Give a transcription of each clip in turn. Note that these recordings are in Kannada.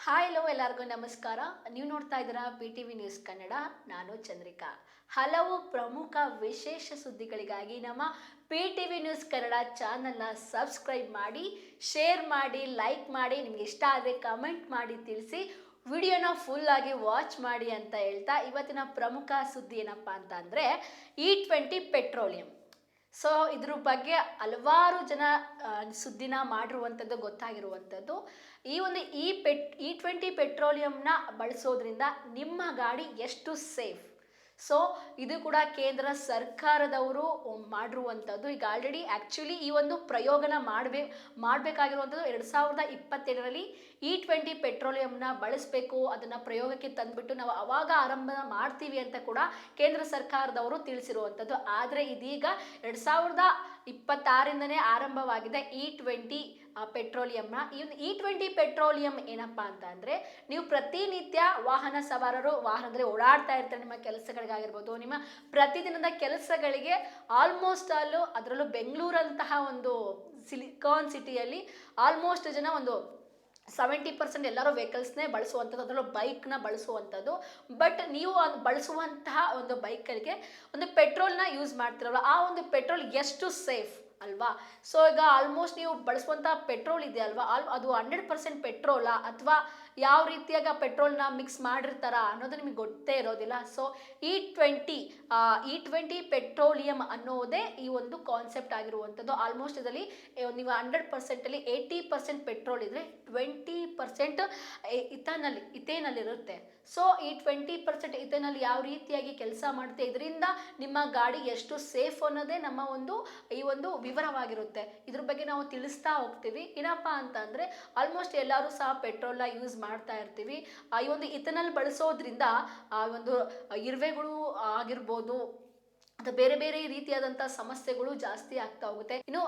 ಹಾಯ್ ಹಲೋ ಎಲ್ಲರಿಗೂ ನಮಸ್ಕಾರ. ನೀವು ನೋಡ್ತಾ ಇದ್ದೀರಾ PTV ನ್ಯೂಸ್ ಕನ್ನಡ. ನಾನು ಚಂದ್ರಿಕಾ. ಹಲವು ಪ್ರಮುಖ ವಿಶೇಷ ಸುದ್ದಿಗಳಿಗಾಗಿ ನಮ್ಮ PTV ನ್ಯೂಸ್ ಕನ್ನಡ ಚಾನಲ್ನ ಸಬ್ಸ್ಕ್ರೈಬ್ ಮಾಡಿ, ಶೇರ್ ಮಾಡಿ, ಲೈಕ್ ಮಾಡಿ, ನಿಮ್ಗೆ ಇಷ್ಟ ಆದರೆ ಕಮೆಂಟ್ ಮಾಡಿ ತಿಳಿಸಿ, ವಿಡಿಯೋನ ಫುಲ್ ಆಗಿ ವಾಚ್ ಮಾಡಿ ಅಂತ ಹೇಳ್ತಾ ಇವತ್ತಿನ ಪ್ರಮುಖ ಸುದ್ದಿ ಏನಪ್ಪ ಅಂತ ಅಂದರೆ E20 ಪೆಟ್ರೋಲಿಯಂ. ಸೊ ಇದ್ರ ಬಗ್ಗೆ ಹಲವಾರು ಜನ ಸುದ್ದಿನ ಮಾಡಿರುವಂಥದ್ದು ಗೊತ್ತಾಗಿರುವಂಥದ್ದು. ಈ ಒಂದು E20 ಪೆಟ್ರೋಲಿಯಂನ ಬಳಸೋದ್ರಿಂದ ನಿಮ್ಮ ಗಾಡಿ ಎಷ್ಟು ಸೇಫ್. ಸೊ ಇದು ಕೂಡ ಕೇಂದ್ರ ಸರ್ಕಾರದವರು ಮಾಡಿರುವಂಥದ್ದು. ಈಗ ಆಲ್ರೆಡಿ ಆ್ಯಕ್ಚುಲಿ ಈ ಒಂದು ಪ್ರಯೋಗನ ಮಾಡಬೇಕಾಗಿರುವಂಥದ್ದು 2027ರಲ್ಲಿ E20 ಪೆಟ್ರೋಲಿಯಂನ ಬಳಸಬೇಕು, ಅದನ್ನು ಪ್ರಯೋಗಕ್ಕೆ ತಂದುಬಿಟ್ಟು ನಾವು ಅವಾಗ ಆರಂಭ ಮಾಡ್ತೀವಿ ಅಂತ ಕೂಡ ಕೇಂದ್ರ ಸರ್ಕಾರದವರು ತಿಳಿಸಿರುವಂಥದ್ದು. ಆದರೆ ಇದೀಗ 2026ರಿಂದನೇ ಆರಂಭವಾಗಿದೆ E20 ಪೆಟ್ರೋಲಿಯಂನ. ಈ ಒಂದು E20 ಪೆಟ್ರೋಲಿಯಂ ಏನಪ್ಪಾ ಅಂತ ಅಂದರೆ, ನೀವು ಪ್ರತಿನಿತ್ಯ ವಾಹನ ಸವಾರರು ವಾಹನದಲ್ಲಿ ಓಡಾಡ್ತಾ ಇರ್ತಾರೆ, ನಿಮ್ಮ ಕೆಲಸಗಳಿಗಾಗಿರ್ಬೋದು, ನಿಮ್ಮ ಪ್ರತಿದಿನದ ಕೆಲಸಗಳಿಗೆ ಆಲ್ಮೋಸ್ಟ್ ಅದರಲ್ಲೂ ಬೆಂಗಳೂರಂತಹ ಒಂದು ಸಿಲಿಕಾನ್ ಸಿಟಿಯಲ್ಲಿ ಆಲ್ಮೋಸ್ಟ್ ಜನ ಒಂದು 70% ಎಲ್ಲರೂ ವೆಹಿಕಲ್ಸ್ನೇ ಬಳಸುವಂಥದ್ದು, ಅದರಲ್ಲೂ ಬೈಕ್ನ ಬಳಸುವಂಥದ್ದು. ಬಟ್ ನೀವು ಅದು ಬಳಸುವಂತಹ ಒಂದು ಬೈಕ್ಗಳಿಗೆ ಒಂದು ಪೆಟ್ರೋಲ್ನ ಯೂಸ್ ಮಾಡ್ತಿರಲ್ಲ, ಆ ಒಂದು ಪೆಟ್ರೋಲ್ ಎಷ್ಟು ಸೇಫ್ ಅಲ್ವಾ. ಸೊ ಈಗ ಆಲ್ಮೋಸ್ಟ್ ನೀವು ಬಳಸುವಂಥ ಪೆಟ್ರೋಲ್ ಇದೆ ಅಲ್ವಾ, ಅದು 100% ಪೆಟ್ರೋಲಾ ಅಥವಾ ಯಾವ ರೀತಿಯಾಗ ಪೆಟ್ರೋಲ್ನ ಮಿಕ್ಸ್ ಮಾಡಿರ್ತಾರ ಅನ್ನೋದು ನಿಮಗೆ ಗೊತ್ತೇ ಇರೋದಿಲ್ಲ. ಸೊ E20 ಪೆಟ್ರೋಲಿಯಂ ಅನ್ನೋದೇ ಈ ಒಂದು ಕಾನ್ಸೆಪ್ಟ್ ಆಗಿರುವಂಥದ್ದು. ಆಲ್ಮೋಸ್ಟ್ ಇದರಲ್ಲಿ ನೀವು 100%ಅಲ್ಲಿ 80% ಪೆಟ್ರೋಲ್ ಇದ್ರೆ 20% ಇಥೇನಲ್ಲಿ ಇರುತ್ತೆ. ಸೊ ಈ 20% ಇಥೇನಲ್ಲಿ ಯಾವ ರೀತಿಯಾಗಿ ಕೆಲಸ ಮಾಡುತ್ತೆ, ಇದರಿಂದ ನಿಮ್ಮ ಗಾಡಿ ಎಷ್ಟು ಸೇಫ್ ಅನ್ನೋದೇ ನಮ್ಮ ಈ ಒಂದು ವಿವರವಾಗಿರುತ್ತೆ. ಇದ್ರ ಬಗ್ಗೆ ನಾವು ತಿಳಿಸ್ತಾ ಹೋಗ್ತೀವಿ. ಏನಪ್ಪ ಅಂತ ಅಂದರೆ, ಆಲ್ಮೋಸ್ಟ್ ಎಲ್ಲರೂ ಸಹ ಪೆಟ್ರೋಲ್ನ ಯೂಸ್ ಮಾಡ್ತಾ ಇರ್ತೀವಿ. ಈ ಒಂದು ಇಥೆನಾಲ್ ಬಳಸೋದ್ರಿಂದ ಒಂದು ಇರುವೆಗಳು ಆಗಿರ್ಬೋದು ಅಥವಾ ಬೇರೆ ಬೇರೆ ರೀತಿಯಾದಂಥ ಸಮಸ್ಯೆಗಳು ಜಾಸ್ತಿ ಆಗ್ತಾ ಹೋಗುತ್ತೆ. ಇನ್ನು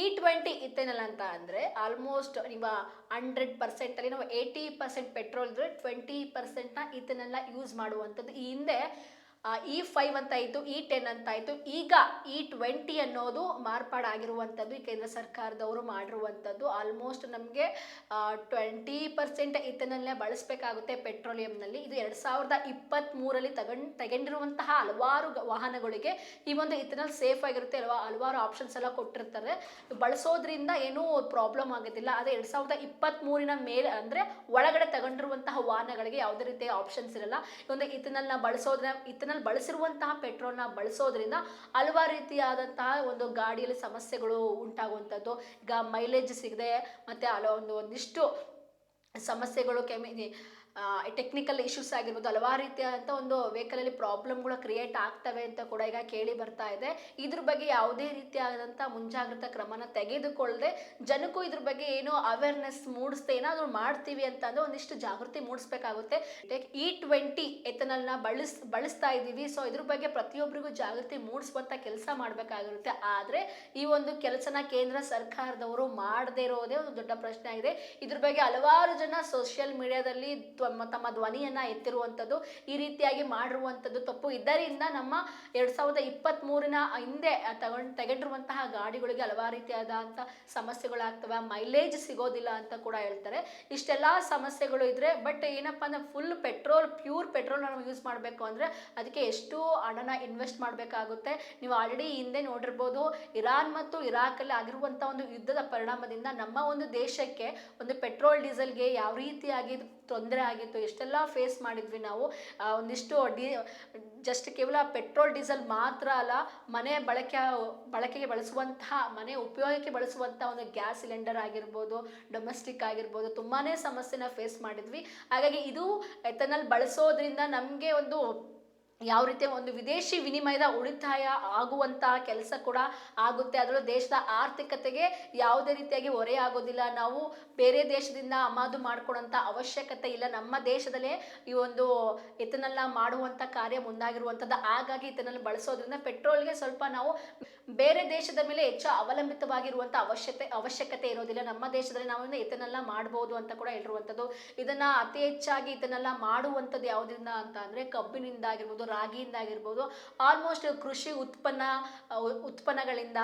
E20 ಇಥೆನಾಲ್ ಅಂತ ಅಂದರೆ ಆಲ್ಮೋಸ್ಟ್ ನೀವು 100%ಅಲ್ಲಿ ನಾವು 80% ಪೆಟ್ರೋಲ್ ಇದ್ರೆ 20%ನ ಇಥೆನಾಲ್ನ ಯೂಸ್ ಮಾಡುವಂಥದ್ದು. ಈ ಹಿಂದೆ E5 ಅಂತ ಇತ್ತು, E10 ಅಂತ ಇತ್ತು, ಈಗ E20 ಅನ್ನೋದು ಮಾರ್ಪಾಡಾಗಿರುವಂಥದ್ದು. ಈ ಕೇಂದ್ರ ಸರ್ಕಾರದವರು ಮಾಡಿರುವಂಥದ್ದು. ಆಲ್ಮೋಸ್ಟ್ ನಮಗೆ 20% ಇಥೆನಾಲ್ನೇ ಬಳಸಬೇಕಾಗುತ್ತೆ ಪೆಟ್ರೋಲಿಯಂನಲ್ಲಿ. ಇದು 2023ರಲ್ಲಿ ತಗೊಂಡಿರುವಂತಹ ಹಲವಾರು ವಾಹನಗಳಿಗೆ ಈ ಒಂದು ಇಥೆನಾಲ್ ಸೇಫ್ ಆಗಿರುತ್ತೆ ಅಲ್ವಾ, ಹಲವಾರು ಆಪ್ಷನ್ಸ್ ಎಲ್ಲ ಕೊಟ್ಟಿರ್ತಾರೆ. ಬಳಸೋದ್ರಿಂದ ಏನೂ ಪ್ರಾಬ್ಲಮ್ ಆಗೋದಿಲ್ಲ. ಅದೇ 2023ನ ಮೇಲೆ ಅಂದರೆ ಒಳಗಡೆ ತಗೊಂಡಿರುವಂತಹ ವಾಹನಗಳಿಗೆ ಯಾವುದೇ ರೀತಿಯ ಆಪ್ಷನ್ಸ್ ಇರಲ್ಲ. ಈ ಒಂದು ಇಥೆನಾಲ್ ಬಳಸಿರುವಂತಹ ಪೆಟ್ರೋಲ್ನ ಬಳಸೋದ್ರಿಂದ ಹಲವಾರು ರೀತಿಯಾದಂತಹ ಒಂದು ಗಾಡಿಯಲ್ಲಿ ಸಮಸ್ಯೆಗಳು ಉಂಟಾಗುವಂಥದ್ದು. ಈಗ ಮೈಲೇಜ್ ಸಿಗದೆ ಮತ್ತೆ ಒಂದಿಷ್ಟು ಸಮಸ್ಯೆಗಳು ಟೆಕ್ನಿಕಲ್ ಇಶ್ಯೂಸ್ ಆಗಿರ್ಬೋದು, ಹಲವಾರು ರೀತಿಯಾದಂಥ ಒಂದು ವೆಹಿಕಲಲ್ಲಿ ಪ್ರಾಬ್ಲಮ್ಗಳು ಕ್ರಿಯೇಟ್ ಆಗ್ತವೆ ಅಂತ ಕೂಡ ಈಗ ಕೇಳಿ ಬರ್ತಾ ಇದೆ. ಇದ್ರ ಬಗ್ಗೆ ಯಾವುದೇ ರೀತಿಯಾದಂಥ ಮುಂಜಾಗ್ರತಾ ಕ್ರಮನ ತೆಗೆದುಕೊಳ್ಳದೆ ಜನಕ್ಕೂ ಇದ್ರ ಬಗ್ಗೆ ಏನೋ ಅವೇರ್ನೆಸ್ ಮೂಡಿಸ್ತಾ ಏನಾದರೂ ಮಾಡ್ತೀವಿ ಅಂತ ಅಂದರೆ ಒಂದಿಷ್ಟು ಜಾಗೃತಿ ಮೂಡಿಸ್ಬೇಕಾಗುತ್ತೆ. E20 ಎಥೆನಾಲ್ನ ಬಳಸ್ತಾ ಇದ್ದೀವಿ. ಸೊ ಇದ್ರ ಬಗ್ಗೆ ಪ್ರತಿಯೊಬ್ಬರಿಗೂ ಜಾಗೃತಿ ಮೂಡಿಸುವಂಥ ಕೆಲಸ ಮಾಡಬೇಕಾಗಿರುತ್ತೆ. ಆದರೆ ಈ ಒಂದು ಕೆಲಸನ ಕೇಂದ್ರ ಸರ್ಕಾರದವರು ಮಾಡದೇ ಇರೋದೇ ಒಂದು ದೊಡ್ಡ ಪ್ರಶ್ನೆ ಆಗಿದೆ. ಇದ್ರ ಬಗ್ಗೆ ಹಲವಾರು ಜನ ಸೋಷಿಯಲ್ ಮೀಡಿಯಾದಲ್ಲಿ ತಮ್ಮ ಧ್ವನಿಯನ್ನ ಎತ್ತಿರುವಂಥದ್ದು, ಈ ರೀತಿಯಾಗಿ ಮಾಡಿರುವಂಥದ್ದು ತಪ್ಪು. ಇದರಿಂದ ನಮ್ಮ 2023ನ ಹಿಂದೆ ತಗೊಂಡಿರುವಂತಹ ಗಾಡಿಗಳಿಗೆ ಹಲವಾರು ರೀತಿಯಾದಂಥ ಸಮಸ್ಯೆಗಳಾಗ್ತವೆ, ಮೈಲೇಜ್ ಸಿಗೋದಿಲ್ಲ ಅಂತ ಕೂಡ ಹೇಳ್ತಾರೆ. ಇಷ್ಟೆಲ್ಲ ಸಮಸ್ಯೆಗಳು ಇದ್ರೆ ಬಟ್ ಏನಪ್ಪ ಅಂದ್ರೆ ಪ್ಯೂರ್ ಪೆಟ್ರೋಲ್ ನಾವು ಯೂಸ್ ಮಾಡಬೇಕು ಅಂದರೆ ಅದಕ್ಕೆ ಎಷ್ಟು ಹಣನ ಇನ್ವೆಸ್ಟ್ ಮಾಡಬೇಕಾಗುತ್ತೆ. ನೀವು ಆಲ್ರೆಡಿ ಹಿಂದೆ ನೋಡಿರ್ಬೋದು, ಇರಾನ್ ಮತ್ತು ಇರಾಕಲ್ಲಿ ಆಗಿರುವಂಥ ಒಂದು ಯುದ್ಧದ ಪರಿಣಾಮದಿಂದ ನಮ್ಮ ಒಂದು ದೇಶಕ್ಕೆ ಒಂದು ಪೆಟ್ರೋಲ್ ಡೀಸೆಲ್ಗೆ ಯಾವ ರೀತಿಯಾಗಿ ತೊಂದರೆ ಆಗಿತ್ತು, ಎಷ್ಟೆಲ್ಲ ಫೇಸ್ ಮಾಡಿದ್ವಿ ನಾವು. ಒಂದಿಷ್ಟು ಜಸ್ಟ್ ಕೇವಲ ಪೆಟ್ರೋಲ್ ಡೀಸೆಲ್ ಮಾತ್ರ ಅಲ್ಲ, ಬಳಕೆಗೆ ಬಳಸುವಂತಹ ಮನೆ ಉಪಯೋಗಕ್ಕೆ ಬಳಸುವಂಥ ಒಂದು ಗ್ಯಾಸ್ ಸಿಲಿಂಡರ್ ಆಗಿರ್ಬೋದು, ಡೊಮೆಸ್ಟಿಕ್ ಆಗಿರ್ಬೋದು, ತುಂಬಾ ಸಮಸ್ಯೆನ ಫೇಸ್ ಮಾಡಿದ್ವಿ. ಹಾಗಾಗಿ ಇದು ಎಥೆನಾಲ್ ಬಳಸೋದ್ರಿಂದ ನಮಗೆ ಯಾವ ರೀತಿಯ ಒಂದು ವಿದೇಶಿ ವಿನಿಮಯದ ಉಳಿತಾಯ ಆಗುವಂತಹ ಕೆಲಸ ಕೂಡ ಆಗುತ್ತೆ. ಅದರಲ್ಲೂ ದೇಶದ ಆರ್ಥಿಕತೆಗೆ ಯಾವುದೇ ರೀತಿಯಾಗಿ ಹೊರೆ ಆಗೋದಿಲ್ಲ. ನಾವು ಬೇರೆ ದೇಶದಿಂದ ಆಮದು ಮಾಡ್ಕೊಳ್ಳೋಂಥ ಅವಶ್ಯಕತೆ ಇಲ್ಲ. ನಮ್ಮ ದೇಶದಲ್ಲೇ ಈ ಒಂದು ಇಥೆನಾಲ್ನ ಮಾಡುವಂಥ ಕಾರ್ಯ ಮುಂದಾಗಿರುವಂಥದ್ದು. ಹಾಗಾಗಿ ಇಥೆನಾಲ್ ಬಳಸೋದ್ರಿಂದ ಪೆಟ್ರೋಲ್ಗೆ ಸ್ವಲ್ಪ ನಾವು ಬೇರೆ ದೇಶದ ಮೇಲೆ ಹೆಚ್ಚು ಅವಲಂಬಿತವಾಗಿರುವಂಥ ಅವಶ್ಯಕತೆ ಇರೋದಿಲ್ಲ. ನಮ್ಮ ದೇಶದಲ್ಲಿ ನಾವು ಇಥೆನಾಲ್ನ ಮಾಡ್ಬೋದು ಅಂತ ಕೂಡ ಹೇಳಿರುವಂಥದ್ದು. ಇದನ್ನು ಅತಿ ಹೆಚ್ಚಾಗಿ ಇದನ್ನೆಲ್ಲ ಮಾಡುವಂಥದ್ದು ಯಾವುದರಿಂದ ಅಂತ ಅಂದರೆ ಕಬ್ಬಿನಿಂದ ಆಗಿರ್ಬೋದು, ರಾಗಿಯಿಂದ ಆಗಿರ್ಬೋದು, ಆಲ್ಮೋಸ್ಟ್ ಕೃಷಿ ಉತ್ಪನ್ನಗಳಿಂದ,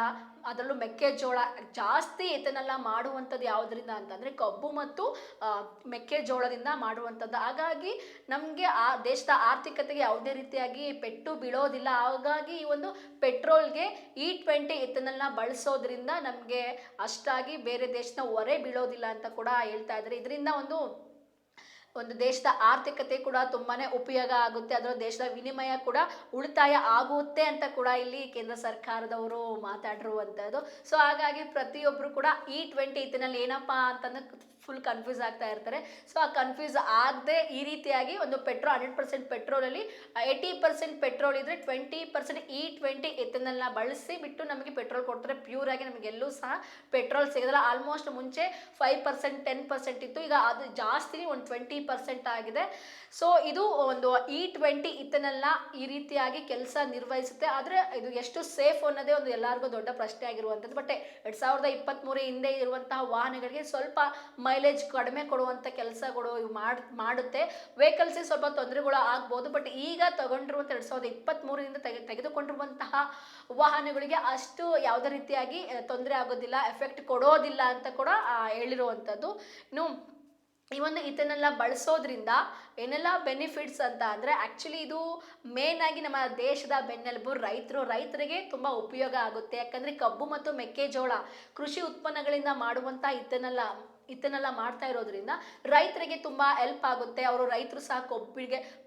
ಅದರಲ್ಲೂ ಮೆಕ್ಕೆಜೋಳ ಜಾಸ್ತಿ ಇದನ್ನೆಲ್ಲ ಮಾಡುವಂಥದ್ದು ಯಾವುದರಿಂದ ಅಂತಂದರೆ ಕಬ್ಬು ಮತ್ತು ಮೆಕ್ಕೆಜೋಳದಿಂದ ಮಾಡುವಂಥದ್ದು. ಹಾಗಾಗಿ ನಮಗೆ ಆ ದೇಶದ ಆರ್ಥಿಕತೆಗೆ ಯಾವುದೇ ರೀತಿಯಾಗಿ ಪೆಟ್ಟು ಬೀಳೋದಿಲ್ಲ. ಹಾಗಾಗಿ ಈ ಒಂದು ಪೆಟ್ರೋಲ್ಗೆ E20 ಇದನ್ನೆಲ್ಲ ಬಳಸೋದ್ರಿಂದ ನಮಗೆ ಅಷ್ಟಾಗಿ ಬೇರೆ ದೇಶದ ಹೊರೆ ಬೀಳೋದಿಲ್ಲ ಅಂತ ಕೂಡ ಹೇಳ್ತಾ ಇದ್ದಾರೆ. ಇದರಿಂದ ಒಂದು ದೇಶದ ಆರ್ಥಿಕತೆ ಕೂಡ ತುಂಬಾನೇ ಉಪಯೋಗ ಆಗುತ್ತೆ, ಅದರ ದೇಶದ ವಿನಿಮಯ ಕೂಡ ಉಳಿತಾಯ ಆಗುತ್ತೆ ಅಂತ ಕೂಡ ಇಲ್ಲಿ ಕೇಂದ್ರ ಸರ್ಕಾರದವರು ಮಾತಾಡಿರುವಂಥದ್ದು. ಸೊ ಹಾಗಾಗಿ ಪ್ರತಿಯೊಬ್ಬರು ಕೂಡ E20 ಇದನ್ನಲ್ಲಿ ಏನಪ್ಪಾ ಅಂತಂದ್ರೆ ಫುಲ್ ಕನ್ಫ್ಯೂಸ್ ಆಗ್ತಾ ಇರ್ತಾರೆ. ಸೊ ಆ ಕನ್ಫ್ಯೂಸ್ ಆಗದೆ ಈ ರೀತಿಯಾಗಿ ಒಂದು 100% ಪೆಟ್ರೋಲಲ್ಲಿ 80% ಪೆಟ್ರೋಲ್ ಇದ್ರೆ 20% E20 ಎಥೆನಾಲ್ನ ಬಳಸಿ ಬಿಟ್ಟು ನಮಗೆ ಪೆಟ್ರೋಲ್ ಕೊಡ್ತಾರೆ. ಪ್ಯೂರ್ ಆಗಿ ನಮಗೆ ಎಲ್ಲೂ ಸಹ ಪೆಟ್ರೋಲ್ ಸಿಗೋದಿಲ್ಲ. ಆಲ್ಮೋಸ್ಟ್ ಮುಂಚೆ 5% 10% ಇತ್ತು, ಈಗ ಅದು ಜಾಸ್ತಿ ಒಂದು 20% ಆಗಿದೆ. ಸೊ ಇದು ಒಂದು E20 ಇಥೆನಾಲ್ನ ಈ ರೀತಿಯಾಗಿ ಕೆಲಸ ನಿರ್ವಹಿಸುತ್ತೆ. ಆದರೆ ಇದು ಎಷ್ಟು ಸೇಫ್ ಅನ್ನೋದೇ ಒಂದು ಎಲ್ಲರಿಗೂ ದೊಡ್ಡ ಪ್ರಶ್ನೆ ಆಗಿರುವಂಥದ್ದು. ಬಟ್ 2023 ಹಿಂದೆ ಇರುವಂತಹ ವಾಹನಗಳಿಗೆ ಸ್ವಲ್ಪ ಮೈಲೇಜ್ ಕಡಿಮೆ ಕೊಡುವಂಥ ಕೆಲಸಗಳು ಮಾಡುತ್ತೆ. ವೆಹಿಕಲ್ಸಿಗೆ ಸ್ವಲ್ಪ ತೊಂದರೆಗಳು ಆಗ್ಬೋದು. ಬಟ್ ಈಗ ತಗೊಂಡಿರುವಂಥ 2023ರಿಂದ ತೆಗೆದುಕೊಂಡಿರುವಂತಹ ವಾಹನಗಳಿಗೆ ಅಷ್ಟು ಯಾವುದೇ ರೀತಿಯಾಗಿ ತೊಂದರೆ ಆಗೋದಿಲ್ಲ, ಎಫೆಕ್ಟ್ ಕೊಡೋದಿಲ್ಲ ಅಂತ ಕೂಡ ಹೇಳಿರುವಂಥದ್ದು. ಇನ್ನು ಈ ಒಂದು ಇದನ್ನೆಲ್ಲ ಬಳಸೋದ್ರಿಂದ ಏನೆಲ್ಲ ಬೆನಿಫಿಟ್ಸ್ ಅಂತ ಅಂದರೆ, ಆ್ಯಕ್ಚುಲಿ ಇದು ಮೇನ್ ಆಗಿ ನಮ್ಮ ದೇಶದ ಬೆನ್ನೆಲುಬು ರೈತರಿಗೆ ತುಂಬ ಉಪಯೋಗ ಆಗುತ್ತೆ. ಯಾಕಂದರೆ ಕಬ್ಬು ಮತ್ತು ಮೆಕ್ಕೆಜೋಳ ಕೃಷಿ ಉತ್ಪನ್ನಗಳಿಂದ ಮಾಡುವಂಥ ಇದನ್ನೆಲ್ಲ ಮಾಡ್ತಾ ಇರೋದ್ರಿಂದ ರೈತರಿಗೆ ತುಂಬ ಹೆಲ್ಪ್ ಆಗುತ್ತೆ. ರೈತರು ಸಹ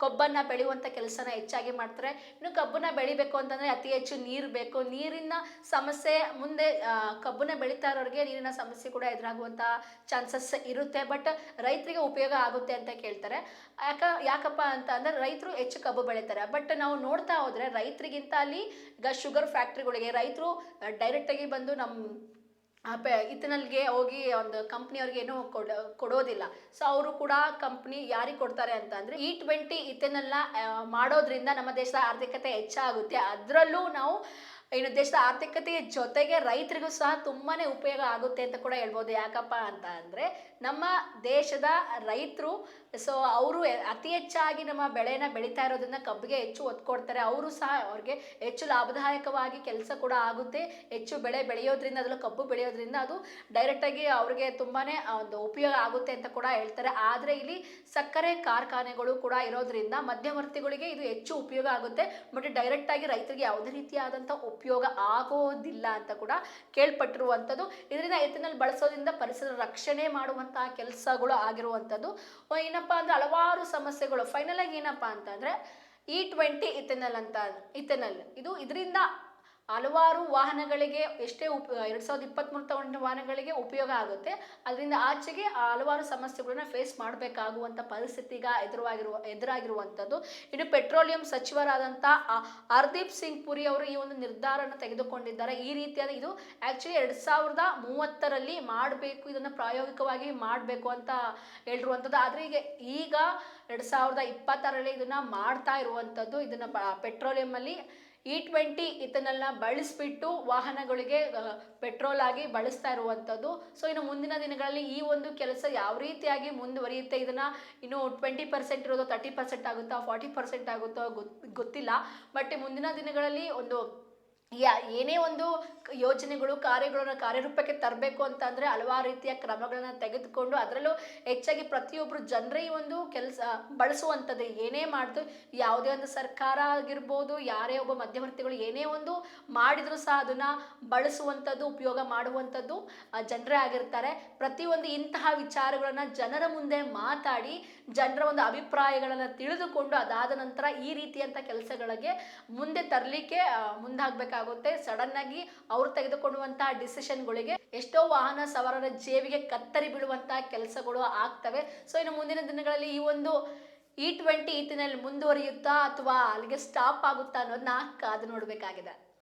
ಕೊಬ್ಬನ್ನು ಬೆಳೆಯುವಂಥ ಕೆಲಸನ ಹೆಚ್ಚಾಗಿ ಮಾಡ್ತಾರೆ. ಇನ್ನು ಕಬ್ಬನ್ನ ಬೆಳಿಬೇಕು ಅಂತಂದರೆ ಅತಿ ಹೆಚ್ಚು ನೀರು ಬೇಕು. ನೀರಿನ ಸಮಸ್ಯೆ ಮುಂದೆ ಕಬ್ಬನ್ನ ಬೆಳೀತಾ ಇರೋರಿಗೆ ನೀರಿನ ಸಮಸ್ಯೆ ಕೂಡ ಎದುರಾಗುವಂಥ ಚಾನ್ಸಸ್ ಇರುತ್ತೆ. ಬಟ್ ರೈತರಿಗೆ ಉಪಯೋಗ ಆಗುತ್ತೆ ಅಂತ ಕೇಳ್ತಾರೆ. ಯಾಕಪ್ಪ ಅಂತ ಅಂದರೆ ರೈತರು ಹೆಚ್ಚು ಕಬ್ಬು ಬೆಳೀತಾರೆ. ಬಟ್ ನಾವು ನೋಡ್ತಾ ಹೋದರೆ ರೈತರಿಗಿಂತ ಅಲ್ಲಿ ಈಗ ಶುಗರ್ ಫ್ಯಾಕ್ಟ್ರಿಗಳಿಗೆ ರೈತರು ಡೈರೆಕ್ಟಾಗಿ ಬಂದು ನಮ್ಮ ಇದನ್ನಿಗೆ ಹೋಗಿ ಒಂದು ಕಂಪ್ನಿಯವ್ರಿಗೆ ಏನೂ ಕೊಡೋದಿಲ್ಲ. ಸೊ ಅವರು ಕೂಡ ಕಂಪ್ನಿ ಯಾರಿಗೆ ಕೊಡ್ತಾರೆ ಅಂತ ಅಂದರೆ E20 ಇದನ್ನೆಲ್ಲ ಮಾಡೋದ್ರಿಂದ ನಮ್ಮ ದೇಶದ ಆರ್ಥಿಕತೆ ಹೆಚ್ಚಾಗುತ್ತೆ. ಅದರಲ್ಲೂ ನಾವು ದೇಶದ ಆರ್ಥಿಕತೆಯ ಜೊತೆಗೆ ರೈತರಿಗೂ ಸಹ ತುಂಬಾ ಉಪಯೋಗ ಆಗುತ್ತೆ ಅಂತ ಕೂಡ ಹೇಳ್ಬೋದು. ಯಾಕಪ್ಪ ಅಂತ ಅಂದರೆ ನಮ್ಮ ದೇಶದ ರೈತರು ಸೊ ಅವರು ಅತಿ ಹೆಚ್ಚಾಗಿ ನಮ್ಮ ಬೆಳೆನ ಬೆಳೀತಾ ಇರೋದ್ರಿಂದ ಕಬ್ಬಿಗೆ ಹೆಚ್ಚು ಒತ್ತು ಕೊಡ್ತಾರೆ. ಅವರು ಸಹ ಅವ್ರಿಗೆ ಹೆಚ್ಚು ಲಾಭದಾಯಕವಾಗಿ ಕೆಲಸ ಕೂಡ ಆಗುತ್ತೆ. ಹೆಚ್ಚು ಬೆಳೆ ಬೆಳೆಯೋದ್ರಿಂದ, ಅದರಲ್ಲೂ ಕಬ್ಬು ಬೆಳೆಯೋದ್ರಿಂದ ಅದು ಡೈರೆಕ್ಟಾಗಿ ಅವ್ರಿಗೆ ತುಂಬಾ ಒಂದು ಉಪಯೋಗ ಆಗುತ್ತೆ ಅಂತ ಕೂಡ ಹೇಳ್ತಾರೆ. ಆದರೆ ಇಲ್ಲಿ ಸಕ್ಕರೆ ಕಾರ್ಖಾನೆಗಳು ಕೂಡ ಇರೋದ್ರಿಂದ ಮಧ್ಯವರ್ತಿಗಳಿಗೆ ಇದು ಹೆಚ್ಚು ಉಪಯೋಗ ಆಗುತ್ತೆ. ಬಟ್ ಡೈರೆಕ್ಟಾಗಿ ರೈತರಿಗೆ ಯಾವುದೇ ರೀತಿಯಾದಂಥ ಉಪಯೋಗ ಆಗೋದಿಲ್ಲ ಅಂತ ಕೂಡ ಕೇಳ್ಪಟ್ಟಿರುವಂಥದ್ದು. ಇದರಿಂದ ಎಥೆನಾಲ್ ಬಳಸೋದ್ರಿಂದ ಪರಿಸರ ರಕ್ಷಣೆ ಮಾಡುವಂತಹ ಕೆಲಸಗಳು ಆಗಿರುವಂಥದ್ದು. ಏನಪ್ಪ ಅಂದ್ರೆ ಹಲವಾರು ಸಮಸ್ಯೆಗಳು ಫೈನಲ್ ಆಗಿ ಏನಪ್ಪಾ ಅಂತಂದ್ರೆ E20 ಇಥೆನಾಲ್ ಇದು ಇದರಿಂದ ಹಲವಾರು ವಾಹನಗಳಿಗೆ ಎಷ್ಟೇ 2023 ತಗೊಂಡ ವಾಹನಗಳಿಗೆ ಉಪಯೋಗ ಆಗುತ್ತೆ. ಅದರಿಂದ ಆಚೆಗೆ ಹಲವಾರು ಸಮಸ್ಯೆಗಳನ್ನ ಫೇಸ್ ಮಾಡಬೇಕಾಗುವಂಥ ಪರಿಸ್ಥಿತಿ ಈಗ ಎದುರಾಗಿರುವಂಥದ್ದು. ಇನ್ನು ಪೆಟ್ರೋಲಿಯಂ ಸಚಿವರಾದಂಥ ಹರ್ದೀಪ್ ಸಿಂಗ್ ಪುರಿ ಅವರು ಈ ಒಂದು ನಿರ್ಧಾರನ ತೆಗೆದುಕೊಂಡಿದ್ದಾರೆ. ಈ ರೀತಿಯಾದ ಇದು ಆ್ಯಕ್ಚುಲಿ 2030ರಲ್ಲಿ ಮಾಡಬೇಕು, ಇದನ್ನು ಪ್ರಾಯೋಗಿಕವಾಗಿ ಮಾಡಬೇಕು ಅಂತ ಹೇಳಿರುವಂಥದ್ದು. ಆದರೆ ಈಗ 2026ರಲ್ಲಿ ಇದನ್ನು ಮಾಡ್ತಾ ಇರುವಂಥದ್ದು. ಇದನ್ನು ಪೆಟ್ರೋಲಿಯಮಲ್ಲಿ E20 ಇದನ್ನೆಲ್ಲ ಬಳಸಿಬಿಟ್ಟು ವಾಹನಗಳಿಗೆ ಪೆಟ್ರೋಲ್ ಆಗಿ ಬಳಸ್ತಾ ಇರುವಂಥದ್ದು. ಸೊ ಇನ್ನು ಮುಂದಿನ ದಿನಗಳಲ್ಲಿ ಈ ಒಂದು ಕೆಲಸ ಯಾವ ರೀತಿಯಾಗಿ ಮುಂದುವರಿಯುತ್ತೆ, ಇದನ್ನು ಇನ್ನು 20% ಇರೋದು 30% ಆಗುತ್ತಾ 40% ಆಗುತ್ತೋ ಗೊತ್ತಿಲ್ಲ. ಬಟ್ ಮುಂದಿನ ದಿನಗಳಲ್ಲಿ ಏನೇ ಒಂದು ಯೋಜನೆಗಳು ಕಾರ್ಯರೂಪಕ್ಕೆ ತರಬೇಕು ಅಂತ ಅಂದರೆ ಹಲವಾರು ರೀತಿಯ ಕ್ರಮಗಳನ್ನ ತೆಗೆದುಕೊಂಡು, ಅದರಲ್ಲೂ ಹೆಚ್ಚಾಗಿ ಪ್ರತಿಯೊಬ್ಬರು ಜನರೇ ಈ ಒಂದು ಕೆಲಸ ಬಳಸುವಂಥದ್ದು. ಏನೇ ಮಾಡಿದ್ರು, ಯಾವುದೇ ಒಂದು ಸರ್ಕಾರ ಆಗಿರ್ಬೋದು, ಯಾರೇ ಒಬ್ಬ ಮಧ್ಯವರ್ತಿಗಳು ಏನೇ ಒಂದು ಮಾಡಿದರೂ ಸಹ ಅದನ್ನು ಬಳಸುವಂಥದ್ದು, ಉಪಯೋಗ ಮಾಡುವಂಥದ್ದು ಜನರೇ ಆಗಿರ್ತಾರೆ. ಪ್ರತಿಯೊಂದು ಇಂತಹ ವಿಚಾರಗಳನ್ನು ಜನರ ಮುಂದೆ ಮಾತಾಡಿ ಜನರ ಒಂದು ಅಭಿಪ್ರಾಯಗಳನ್ನು ತಿಳಿದುಕೊಂಡು ಅದಾದ ನಂತರ ಈ ರೀತಿಯಂಥ ಕೆಲಸಗಳಿಗೆ ಮುಂದೆ ತರಲಿಕ್ಕೆ ಮುಂದಾಗಬೇಕಾಗುತ್ತೆ. ಸಡನ್ ಆಗಿ ಅವರು ತೆಗೆದುಕೊಳ್ಳುವಂತಹ ಡಿಸಿಷನ್ಗಳಿಗೆ ಎಷ್ಟೋ ವಾಹನ ಸವಾರರ ಜೇಬಿಗೆ ಕತ್ತರಿ ಬೀಳುವಂತಹ ಕೆಲಸಗಳು ಆಗ್ತವೆ. ಸೊ ಇನ್ನು ಮುಂದಿನ ದಿನಗಳಲ್ಲಿ ಈ ಒಂದು E20 ಇಥೆನಾಲ್ ಮುಂದುವರಿಯುತ್ತಾ ಅಥವಾ ಅಲ್ಲಿಗೆ ಸ್ಟಾಪ್ ಆಗುತ್ತಾ ಅನ್ನೋದನ್ನ ಕಾದು ನೋಡಬೇಕಾಗಿದೆ.